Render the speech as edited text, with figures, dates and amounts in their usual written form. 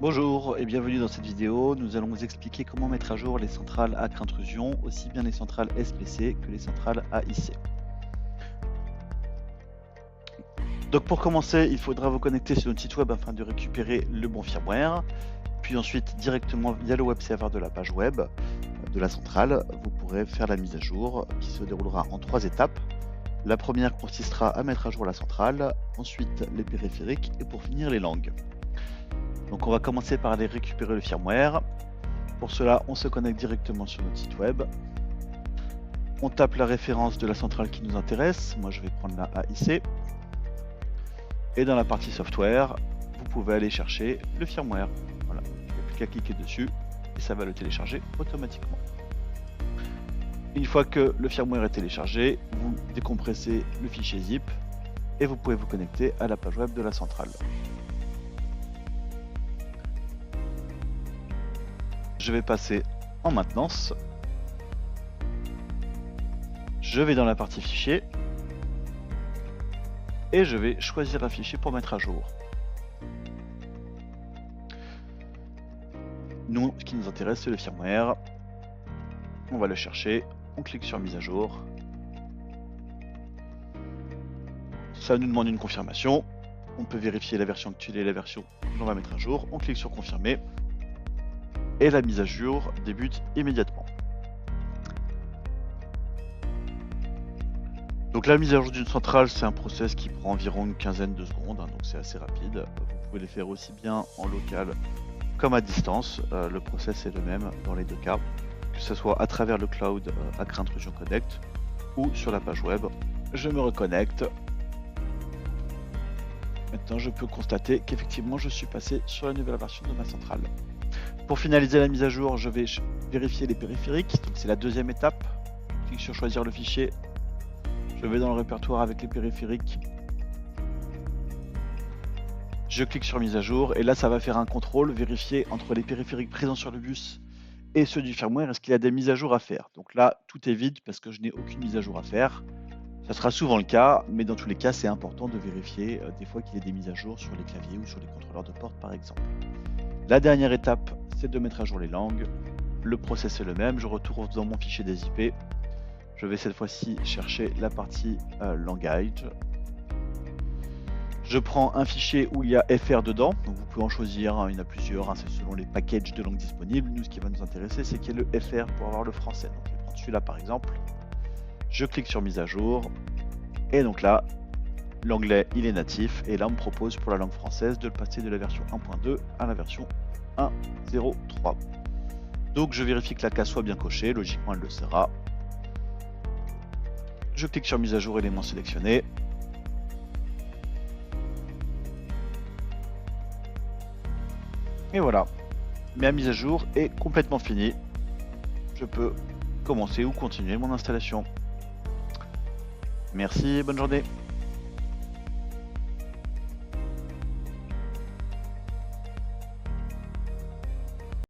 Bonjour et bienvenue dans cette vidéo. Nous allons vous expliquer comment mettre à jour les centrales Acre Intrusion, aussi bien les centrales SPC que les centrales AIC. Donc pour commencer, il faudra vous connecter sur notre site web afin de récupérer le bon firmware. Puis ensuite, directement via le web serveur de la page web de la centrale, vous pourrez faire la mise à jour qui se déroulera en 3 étapes. La première consistera à mettre à jour la centrale, ensuite les périphériques et pour finir les langues. Donc on va commencer par aller récupérer le firmware. Pour cela, on se connecte directement sur notre site web. On tape la référence de la centrale qui nous intéresse. Moi, je vais prendre la AIC. Et dans la partie software, vous pouvez aller chercher le firmware. Voilà, il n'y a plus qu'à cliquer dessus et ça va le télécharger automatiquement. Une fois que le firmware est téléchargé, vous décompressez le fichier zip et vous pouvez vous connecter à la page web de la centrale. Je vais passer en maintenance. Je vais dans la partie fichier et je vais choisir un fichier pour mettre à jour. Nous, ce qui nous intéresse, c'est le firmware. On va le chercher, on clique sur mise à jour. Ça nous demande une confirmation. On peut vérifier la version actuelle et la version que l'on va mettre à jour. On clique sur confirmer. Et la mise à jour débute immédiatement. Donc la mise à jour d'une centrale, c'est un process qui prend environ une quinzaine de secondes, donc c'est assez rapide. Vous pouvez les faire aussi bien en local comme à distance. Le process est le même dans les deux cas, que ce soit à travers le cloud Acre Intrusion Connect ou sur la page web. Je me reconnecte. Maintenant, je peux constater qu'effectivement, je suis passé sur la nouvelle version de ma centrale. Pour finaliser la mise à jour, je vais vérifier les périphériques, donc c'est la deuxième étape. Je clique sur choisir le fichier. Je vais dans le répertoire avec les périphériques. Je clique sur mise à jour et là ça va faire un contrôle, vérifier entre les périphériques présents sur le bus et ceux du firmware, est-ce qu'il y a des mises à jour à faire. Donc là tout est vide parce que je n'ai aucune mise à jour à faire. Ça sera souvent le cas, mais dans tous les cas c'est important de vérifier des fois qu'il y ait des mises à jour sur les claviers ou sur les contrôleurs de porte par exemple. La dernière étape, c'est de mettre à jour les langues. Le process est le même, je retourne dans mon fichier des IP. Je vais cette fois-ci chercher la partie langage. Je prends un fichier où il y a FR dedans, donc vous pouvez en choisir, il y en a plusieurs, c'est selon les packages de langue disponibles. Nous, ce qui va nous intéresser, c'est qu'il y ait le FR pour avoir le français. Donc je vais prendre celui-là par exemple. Je clique sur mise à jour, et donc là, l'anglais il est natif, et là on me propose pour la langue française de le passer de la version 1.2 à la version 1.0.3. Donc je vérifie que la case soit bien cochée, logiquement elle le sera. Je clique sur mise à jour élément sélectionné. Et voilà, ma mise à jour est complètement finie. Je peux commencer ou continuer mon installation. Merci, bonne journée.